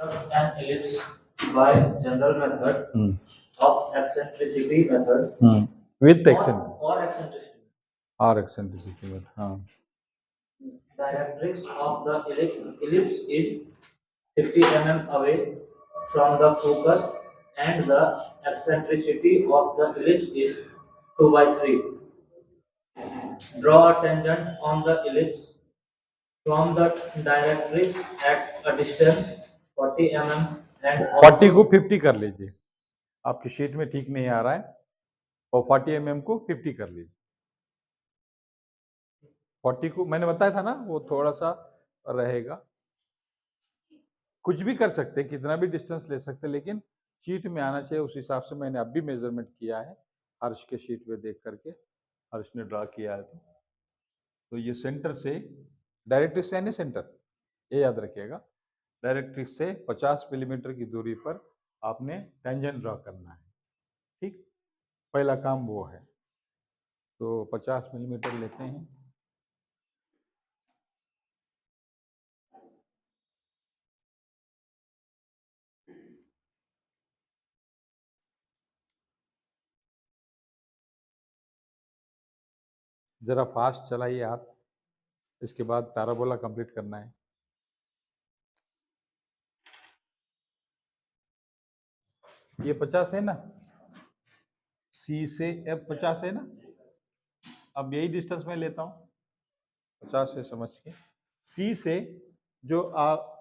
an ellipse by general method of eccentricity method with or eccentricity. eccentricity method. Directrix of the ellipse is 50 mm away from the focus and the eccentricity of the ellipse is 2 by 3. Draw a tangent on the ellipse from the directrix at a distance 40 mm and 40 को 50 कर लीजिए, आपकी sheet में ठीक नहीं आ रहा है, और 40 mm को 50 कर लीजिए। 40 को मैंने बताया था ना, वो थोड़ा सा रहेगा, कुछ भी कर सकते हैं, कितना भी डिस्टेंस ले सकते हैं, लेकिन शीट में आना चाहिए। उस हिसाब से मैंने अब भी मेजरमेंट किया है, हर्ष के शीट पे देख करके, हर्ष ने ड्रा किया है। तो ये सेंटर से डायरेक्ट्रिक्स यानी सेंटर, ये याद रखिएगा। डायरेक्ट्रिक्स से 50 मिलीमीटर की दूरी पर आपने टेंजेंट ड्रा करना है, ठीक। पहला काम वो है। तो 50 मिलीमीटर लेते हैं, जरा फास्ट चलाइए हाथ, इसके बाद पैराबोला कंप्लीट करना है। ये 50 है ना, सी से एफ 50 है ना, अब यही डिस्टेंस मैं लेता हूँ 50 से, समझ के। सी से जो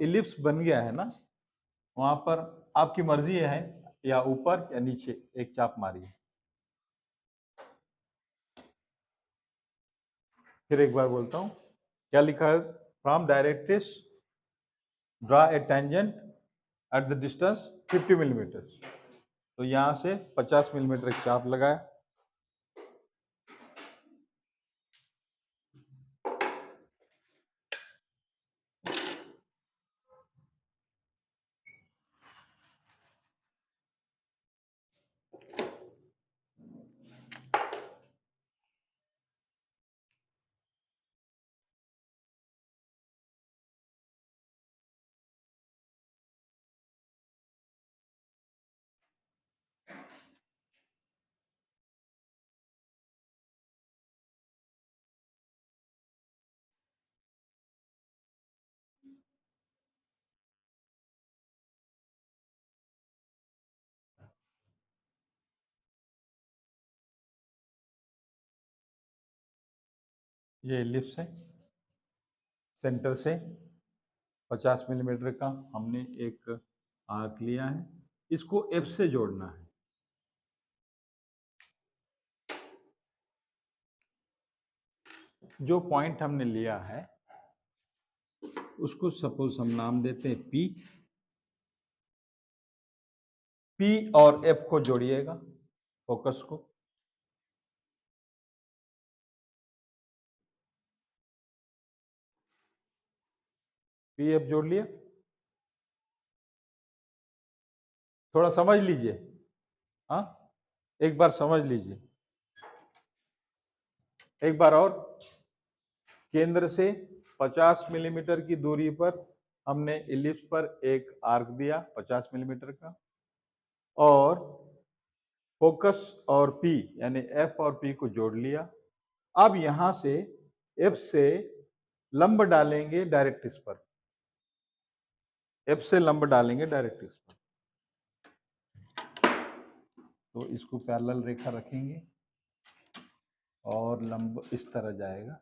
इलिप्स बन गया है ना, वहां पर आपकी मर्जी है, या ऊपर या नीचे एक चाप मारिए। फिर एक बार बोलता हूँ, क्या लिखा है? From directrix draw a tangent at the distance 50 millimetre. तो यहां से 50 मिलीमीटर एक चाप लगाया, ये इलिप्स है, सेंटर से 50 मिलीमीटर का हमने एक आर्क लिया है, इसको एफ से जोड़ना है। जो पॉइंट हमने लिया है उसको सपोज हम नाम देते हैं पी। पी और एफ को जोड़िएगा, फोकस को। पी एफ जोड़ लिया, थोड़ा समझ लीजिए, हाँ, एक बार समझ लीजिए, एक बार और। केंद्र से 50 मिलीमीटर की दूरी पर हमने इलिप्स पर एक आर्क दिया 50 मिलीमीटर का, और फोकस और पी यानी एफ और पी को जोड़ लिया। अब यहां से एफ से लंब डालेंगे डायरेक्ट्रिक्स पर, एफ से लंब डालेंगे डायरेक्ट्रिक्स पर। तो इसको पैरेलल रेखा रखेंगे और लंब इस तरह जाएगा।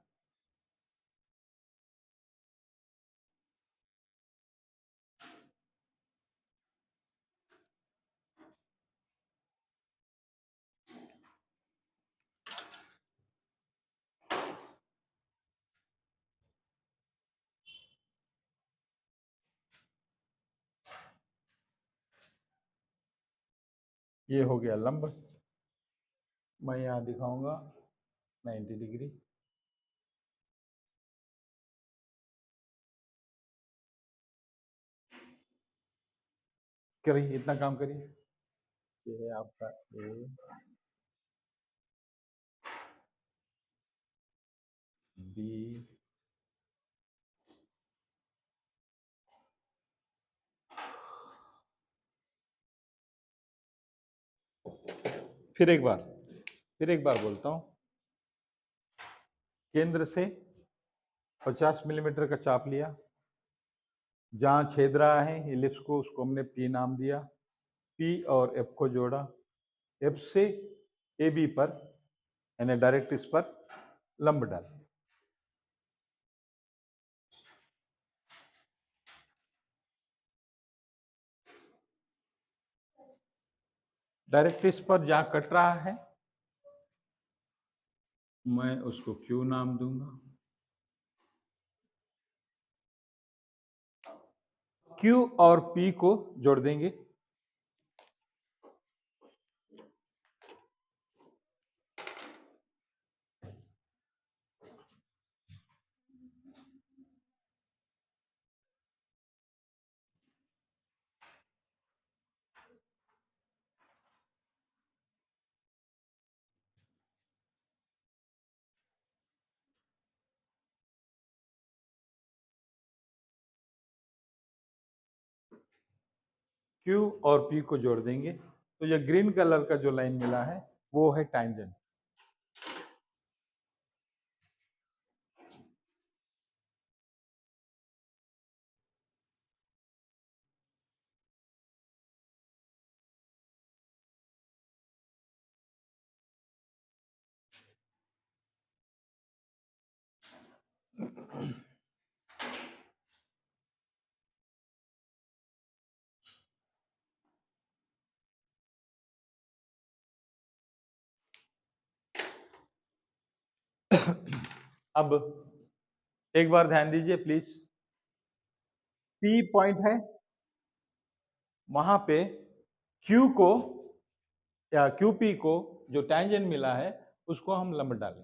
ये हो गया लंब। मैं यहां दिखाऊंगा 90 डिग्री। करिए, इतना काम करिए। ये है आपका ए बी फिर एक बार बोलता हूं। केंद्र से 50 मिलीमीटर का चाप लिया, जहां छेद रहा है इलिप्स को, उसको हमने P नाम दिया। P और F को जोड़ा, F से AB पर यानी डायरेक्ट इस पर लंब डाल। डायरेक्ट इस पर जहां कट रहा है मैं उसको Q नाम दूंगा। Q और P को जोड़ देंगे। Q और P को जोड़ देंगे तो ये ग्रीन कलर का जो लाइन मिला है वो है टैंजेंट। अब एक बार ध्यान दीजिए प्लीज, P पॉइंट है, वहां पे Q को या QP को जो टैंजेंट मिला है उसको हम लंब डालें।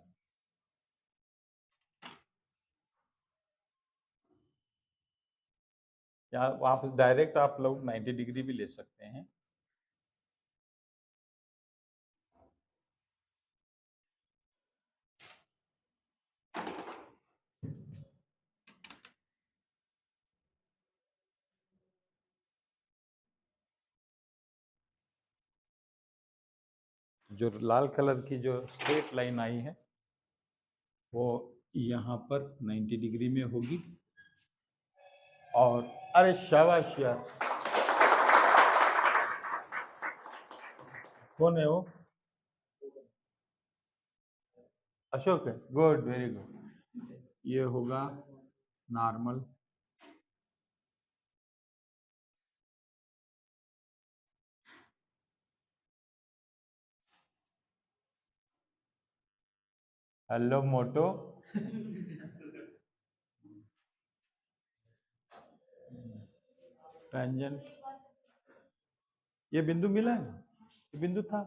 या आप डायरेक्ट आप लोग 90 डिग्री भी ले सकते हैं। जो लाल कलर की जो स्ट्रेट लाइन आई है वो यहाँ पर 90 डिग्री में होगी। और अरे शाबाश यार, कौन है वो? अशोक है, गुड, वेरी गुड। ये होगा नॉर्मल। हेलो मोटो। टैंजेंट, ये बिंदु मिला है ना, ये बिंदु था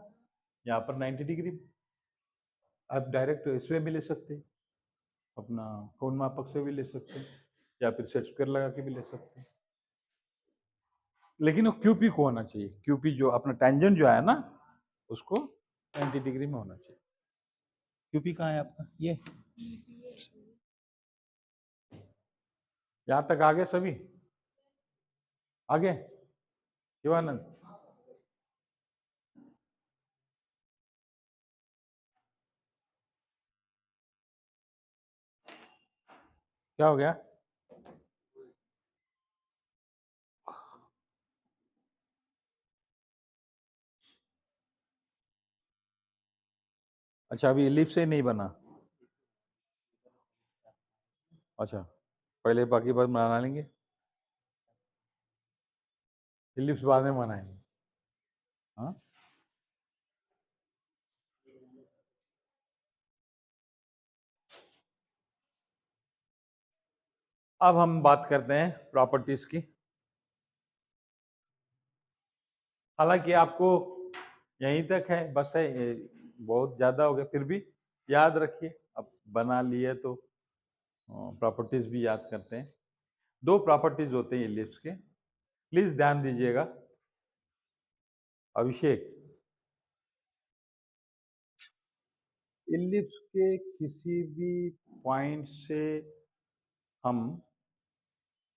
यहाँ पर 90 डिग्री। आप डायरेक्ट इसमें भी ले सकते हैं, अपना कोण मापक से भी ले सकते हैं, या फिर सेट स्क्वायर लगा के भी ले सकते हैं। लेकिन वो QP को होना चाहिए, QP जो अपना टैंजेंट जो है ना उसको 90 डिग्री में होना चाहिए। QP कहाँ है आपका? ये यहाँ तक आगे सभी आगे। शिवानंद, क्या हो गया? अच्छा, अभी इलिप्स से नहीं बना। अच्छा, पहले बाकी बात बना लेंगे, इलिप्स बाद में बनाएंगे। हाँ, अब हम बात करते हैं प्रॉपर्टीज की। हालांकि आपको यहीं तक है, बस है, ये बहुत ज्यादा हो गया, फिर भी याद रखिए, अब बना लिए तो प्रॉपर्टीज भी याद करते हैं। दो प्रॉपर्टीज होते हैं इलिप्स के, प्लीज ध्यान दीजिएगा। अभिषेक, इलिप्स के किसी भी पॉइंट से हम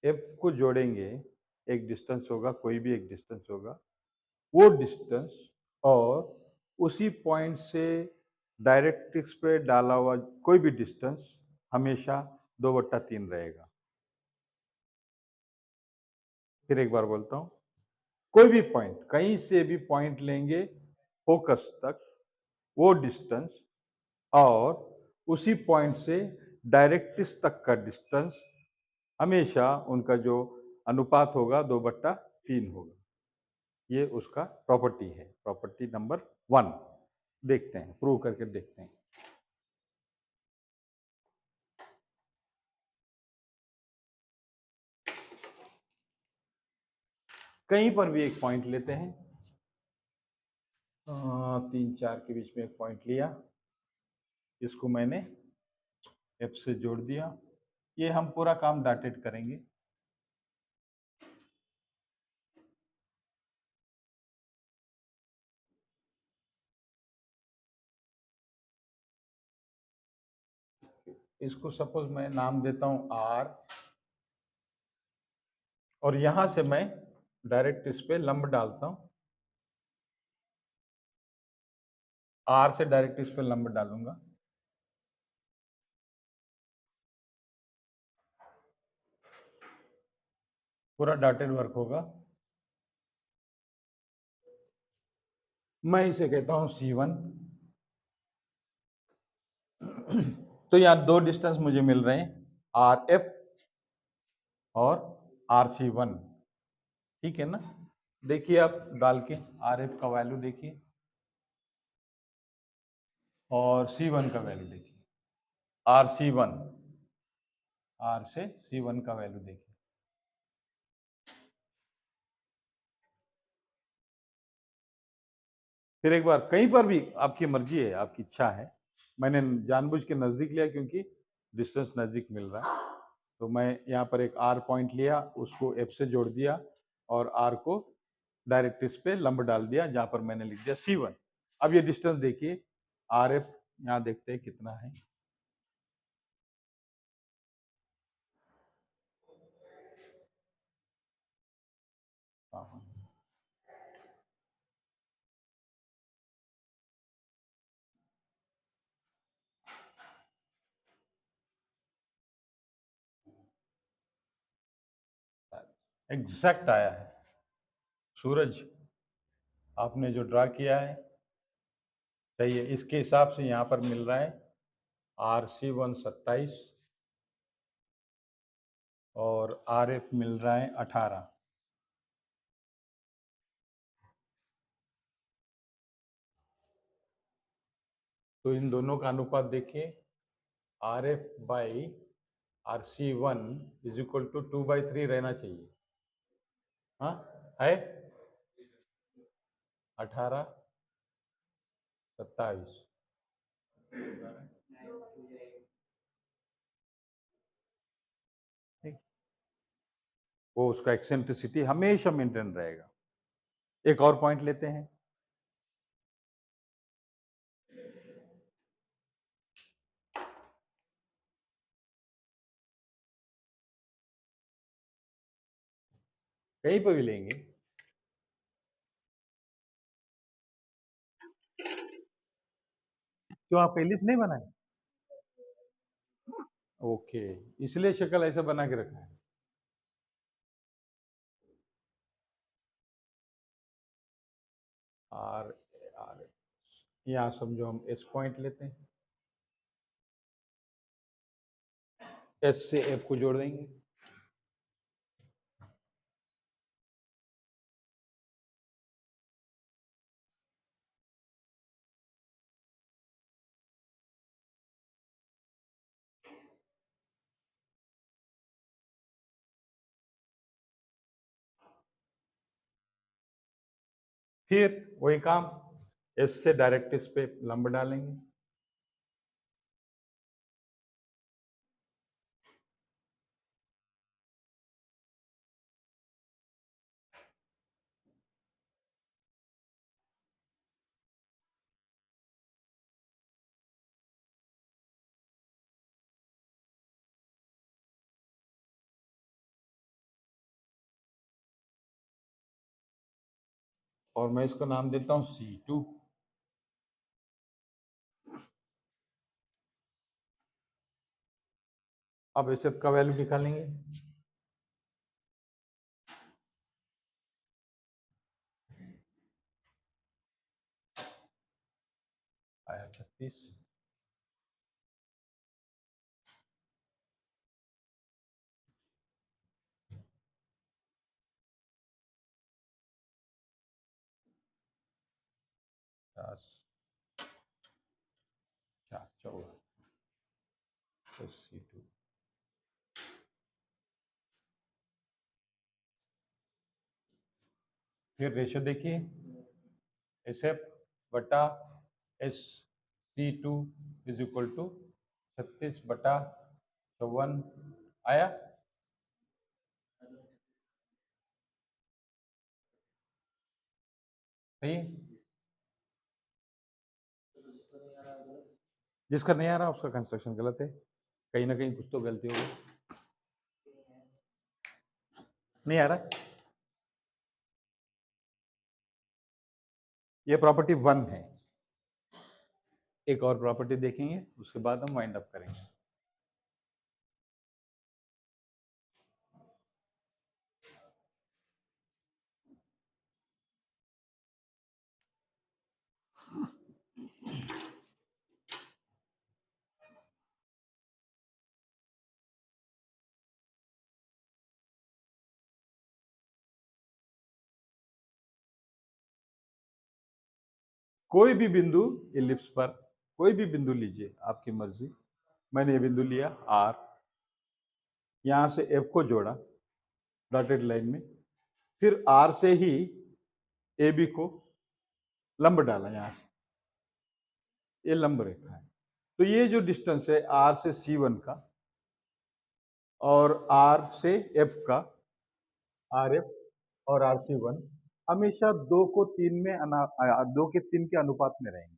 F को जोड़ेंगे, एक डिस्टेंस होगा, कोई भी एक डिस्टेंस होगा, वो डिस्टेंस और उसी पॉइंट से डायरेक्ट्रिक्स पे डाला हुआ कोई भी डिस्टेंस हमेशा 2/3 रहेगा। फिर एक बार बोलता हूँ, कोई भी पॉइंट, कहीं से भी पॉइंट लेंगे फोकस तक, वो डिस्टेंस और उसी पॉइंट से डायरेक्ट्रिक्स तक का डिस्टेंस हमेशा उनका जो अनुपात होगा 2/3 होगा। ये उसका प्रॉपर्टी है, प्रॉपर्टी नंबर 1। देखते हैं, प्रूव करके देखते हैं। कहीं पर भी एक पॉइंट लेते हैं, 3 4 के बीच में एक पॉइंट लिया, इसको मैंने एफ से जोड़ दिया। ये हम पूरा काम डॉटेड करेंगे। इसको सपोज मैं नाम देता हूं आर, और यहां से मैं डायरेक्ट इस पे लंब डालता हूं। आर से डायरेक्ट इस पे लंब डालूंगा। पूरा डॉटेड वर्क होगा। मैं इसे कहता हूं C1। तो यहां दो डिस्टेंस मुझे मिल रहे हैं, RF और RC1। ठीक है ना? देखिए आप डाल के RF का वैल्यू देखिए और C1 का वैल्यू देखिए। RC1, R से C1 का वैल्यू देखिए। फिर एक बार, कहीं पर भी आपकी मर्जी है, आपकी इच्छा है। मैंने जानबूझ के नजदीक लिया क्योंकि डिस्टेंस नजदीक मिल रहा है। तो मैं यहाँ पर एक आर पॉइंट लिया, उसको एफ से जोड़ दिया और आर को डायरेक्ट इस पे लंब डाल दिया, जहां पर मैंने लिख दिया C1। अब ये डिस्टेंस देखिए, आर एफ यहाँ देखते हैं कितना है। एग्जैक्ट आया है। सूरज, आपने जो ड्रा किया है सही है। इसके हिसाब से यहाँ पर मिल रहा है RC1 27 और RF मिल रहा है 18। तो इन दोनों का अनुपात देखिए, RF by RC1 is equal to 2/3 रहना चाहिए। हाँ है, 18 27। ठीक, वो उसका एक्सेंट्रिसिटी हमेशा मेंटेन रहेगा। एक और पॉइंट लेते हैं। कहीं पर भी लेंगे, क्यों आप एलिप्स नहीं बनाए? ओके, इसलिए शक्ल ऐसा बना के रखा है। आर आर यहाँ समझो हम एस पॉइंट लेते हैं, एस से एफ को जोड़ देंगे। फिर वही काम, एस से डायरेक्ट इस पे लंब डालेंगे। और मैं इसका नाम देता हूं C2। अब इसे का वैल्यू निकालेंगे। आया 36, चार 14 C2। फिर रेशियो देखिए, SF बटा SC2 इज इक्वल टू 36/54 आया। सही, जिसका नहीं आ रहा उसका कंस्ट्रक्शन गलत है, कहीं ना कहीं कुछ तो गलती होगी। नहीं आ रहा, ये प्रॉपर्टी 1 है। एक और प्रॉपर्टी देखेंगे, उसके बाद हम वाइंड अप करेंगे। कोई भी बिंदु इलिप्स पर, कोई भी बिंदु लीजिए, आपकी मर्जी। मैंने ये बिंदु लिया R, यहां से F को जोड़ा डॉटेड लाइन में, फिर R से ही AB को लंब डाला यहां से, ये लंब रेखा है। तो ये जो डिस्टेंस है R से C1 का और R से F का, RF और RC1 हमेशा 2 को 3 में 2 के 3 के अनुपात में रहेंगे।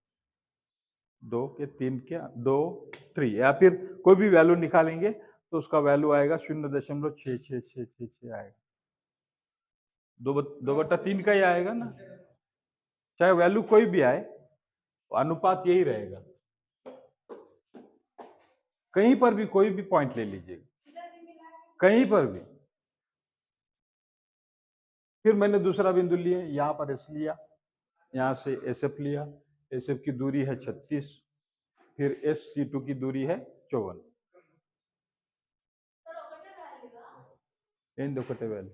2 के 3 के 2 3, या फिर कोई भी वैल्यू निकालेंगे तो उसका वैल्यू आएगा 0.6666 आएगा। 2/3 का ही आएगा ना, चाहे वैल्यू कोई भी आए, अनुपात यही रहेगा। कहीं पर भी कोई भी पॉइंट ले लीजिएगा, कहीं पर भी। फिर मैंने दूसरा बिंदु लिया, यहाँ पर एस लिया, यहाँ से SF लिया, SF की दूरी है 36, फिर SC2 की दूरी है 54। इन देखते वैल्यू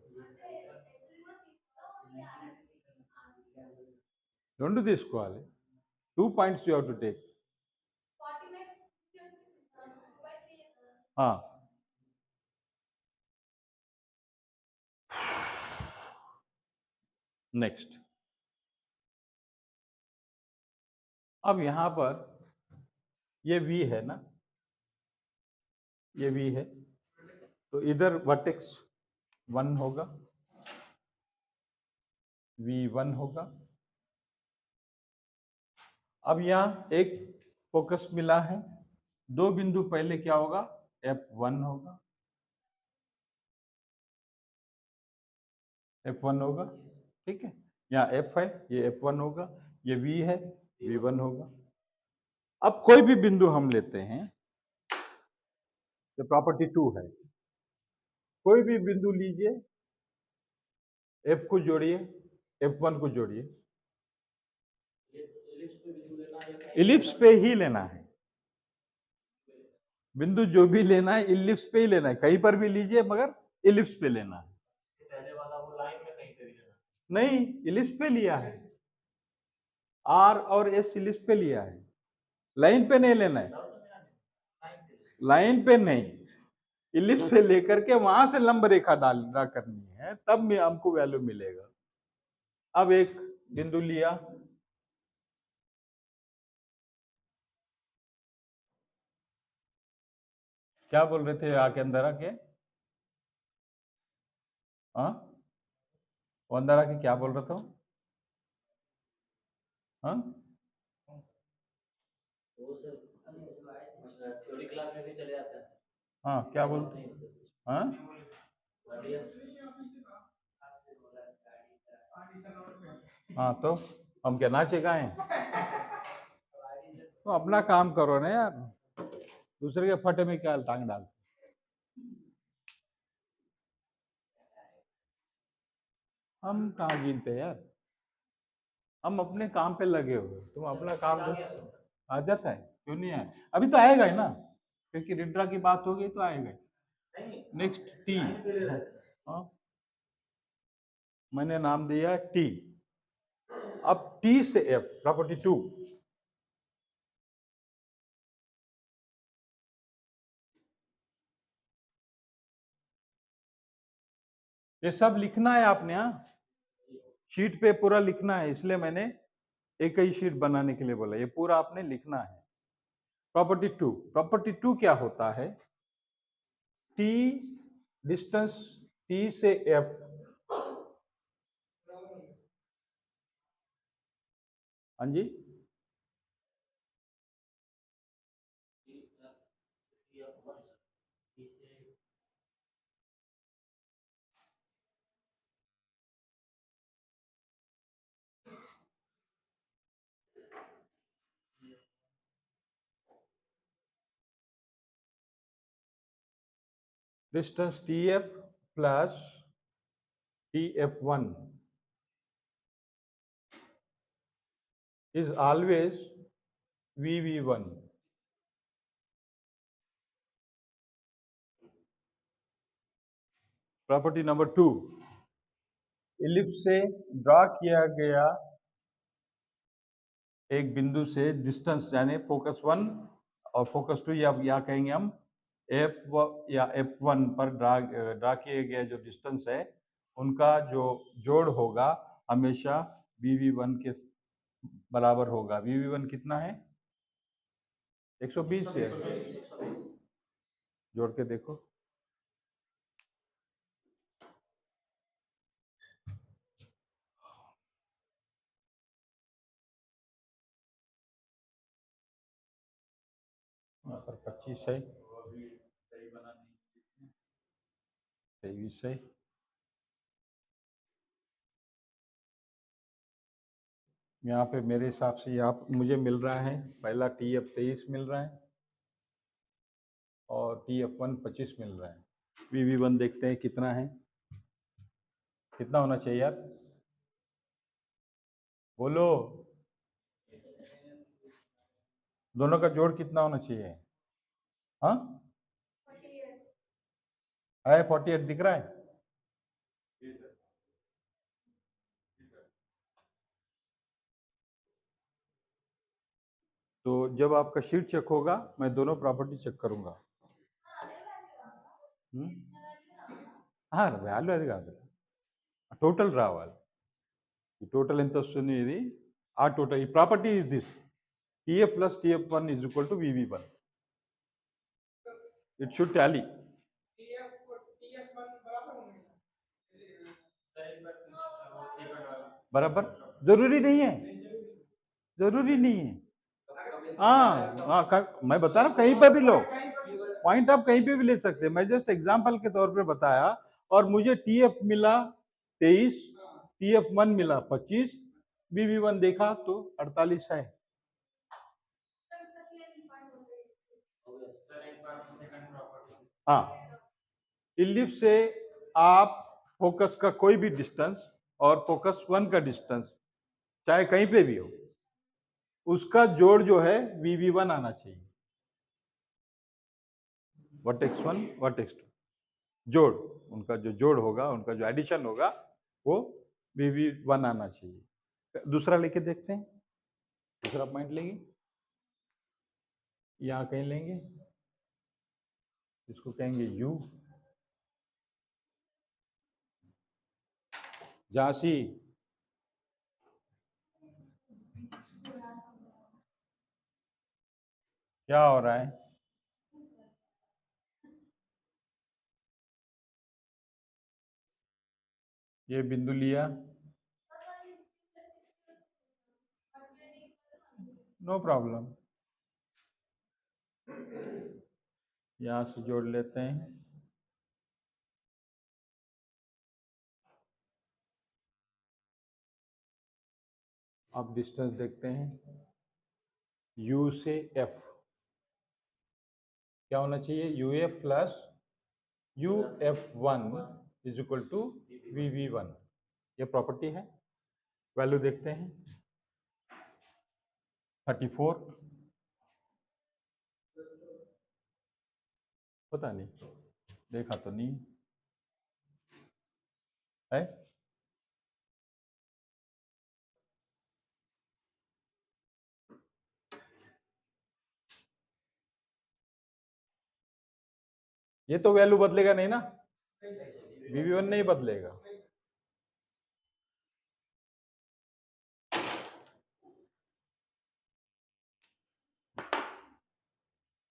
రెండు తీసుకోవాలి, 2 points you have to take. हाँ, नेक्स्ट। अब यहां पर ये V है ना, ये V है, तो इधर वर्टेक्स 1 होगा, V1 होगा। अब यहां एक फोकस मिला है, 2 बिंदु पहले क्या होगा, F1 होगा, F1 होगा, ठीक है। यहाँ F है, ये F1 होगा, ये V है, V1 होगा। अब कोई भी बिंदु हम लेते हैं, ये प्रॉपर्टी 2 है, कोई भी बिंदु लीजिए, F को जोड़िए, F1 को जोड़िए, इलिप्स पे ही लेना है। बिंदु जो भी लेना है इलिप्स पे ही लेना है, कहीं पर भी लीजिए मगर इलिप्स पे लेना है। पहले वाला वो लाइन में कहीं पे भी लेना, नहीं, इलिप्स पे लिया है, R और S इलिप्स पे लिया है, लाइन पे नहीं लेना है, लाइन पे नहीं, इलिप्स पे लेकर के वहां से लंब रेखा ड्रा करनी है, तब में हमको वैल्यू मिलेगा। अब एक बिंदु लिया, क्या बोल रहे थे आके अंदर आके, हाँ वो अंदर आके क्या बोल रहा था, हाँ वो सर थ्योरी क्लास में भी चले जाते हैं। हाँ क्या बोलते हैं, हाँ हाँ, तो हम क्या नाचे गाएं, तो अपना काम करो ना यार, दूसरे के फटे में क्या टांग डाल। हम कहाँ गिनते हैं यार, हम अपने काम पे लगे हुए, तुम अपना काम आ जो गया सर। आ जाता है, क्यों नहीं आया, अभी तो आएगा ही ना, क्योंकि रिड्रा की बात हो गई तो आएगा ही। नहीं, नेक्स्ट टी, टाइम के लिए रहता है। हाँ मैंने नाम दिया टी। अब टी से एफ, प्रॉपर्टी 2, ये सब लिखना है आपने, हाँ शीट पे पूरा लिखना है, इसलिए मैंने एक ही शीट बनाने के लिए बोला, ये पूरा आपने लिखना है। प्रॉपर्टी टू क्या होता है, टी डिस्टेंस टी से एफ, हाँ जी, distance T F plus T F one is always VV1. Property number 2, ellipse से ड्रा किया गया एक बिंदु से डिस्टेंस यानी फोकस 1 और फोकस 2, या कहेंगे हम एफ या F1 पर ड्रा किए गए जो डिस्टेंस है उनका जो जोड़ होगा हमेशा VV1 के बराबर होगा। VV1 कितना है, 120 है, 120। जोड़ के देखो, यहाँ पर 25 है, 23 है, यहाँ पे मेरे हिसाब से यहाँ मुझे मिल रहा है पहला TF23 मिल रहा है और TF1 25 मिल रहा है। VV1 देखते हैं कितना है, कितना होना चाहिए यार, बोलो, दोनों का जोड़ कितना होना चाहिए, हाँ है 48 दिख रहा है, तो जब आपका शीट चेक होगा मैं दोनों प्रॉपर्टी चेक करूंगा। हाँ వాల్యూ అది కాదు, టోటల్ రావాలి, ఈ టోటల్ ఎంత వస్తుంది ఇది, ఆ టోటల్ ఈ property is this TF plus TF1 is equal to VV1, it should tally। बराबर, जरूरी नहीं है, जरूरी नहीं है, हाँ हाँ मैं बता रहा हूँ कहीं पर भी लो, पॉइंट आप कहीं पे भी ले सकते हैं, मैं जस्ट एग्जांपल के तौर पे बताया, और मुझे TF मिला 23, TF1 मिला 25, VV1 देखा तो 48 है। हाँ, इलिप्स से आप फोकस का कोई भी डिस्टेंस और फोकस 1 का डिस्टेंस चाहे कहीं पे भी हो, उसका जोड़ जो है VV1 आना चाहिए, वर्टेक्स 1 वर्टेक्स 2, जोड़, उनका जो जोड़ होगा, उनका जो एडिशन होगा वो VV1 आना चाहिए। दूसरा लेके देखते हैं, दूसरा पॉइंट लेंगे, यहाँ कहीं लेंगे, इसको कहेंगे U, झांसी, क्या हो रहा है, ये बिंदु लिया, नो प्रॉब्लम, यहां से जोड़ लेते हैं, अब डिस्टेंस देखते हैं, U से F क्या होना चाहिए, UF plus UF1 is equal to VV1, ये प्रॉपर्टी है, वैल्यू देखते हैं 34, पता नहीं, देखा तो नहीं है। ये तो वैल्यू बदलेगा नहीं ना, VV1 नहीं बदलेगा।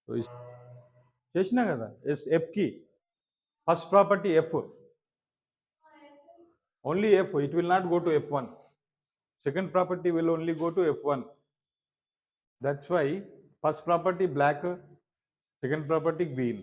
तो इस చేసినా కదా ఎస్ ఎఫ్ కి first property F, only F, it will not go to F1. Second property will only go to F1. That's why first property black, second property green.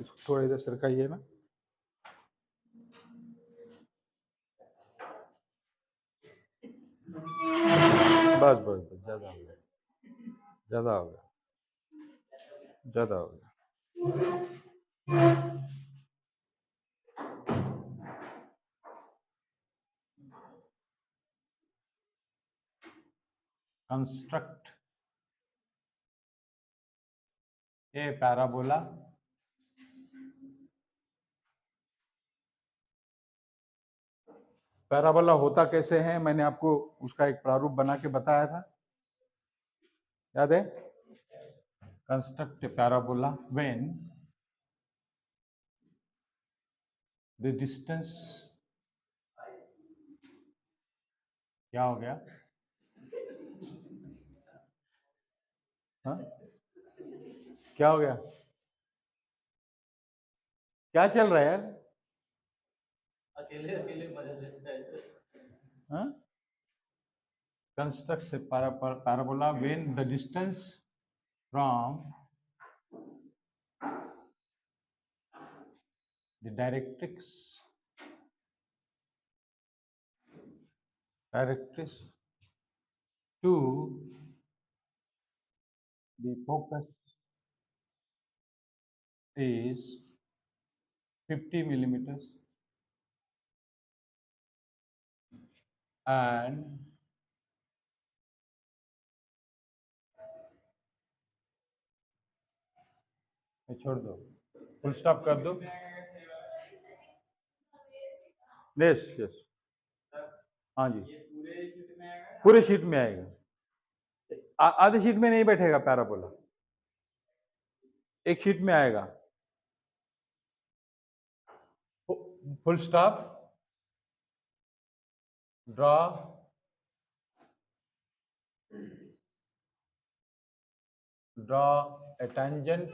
इसको थोड़ा इधर सरकाइए ना, बस बस बस, ज्यादा हो गया, ज्यादा हो गया, ज्यादा हो गया. कंस्ट्रक्ट ए पैराबोला पैराबोला होता कैसे है, मैंने आपको उसका एक प्रारूप बना के बताया था, याद है? Construct parabola when the distance, क्या हो गया? हाँ, क्या हो गया? क्या चल रहा है यार? अकेले अकेले मजा लेता है सर. हाँ? Constructs a parabola when the distance from the directrix to the focus is 50 millimeters and छोड़ दो, फुल स्टॉप कर दो. यस यस, हाँ जी, पूरे शीट में आएगा, आधे शीट में नहीं बैठेगा पैराबोला, एक शीट में आएगा. Full stop, draw a tangent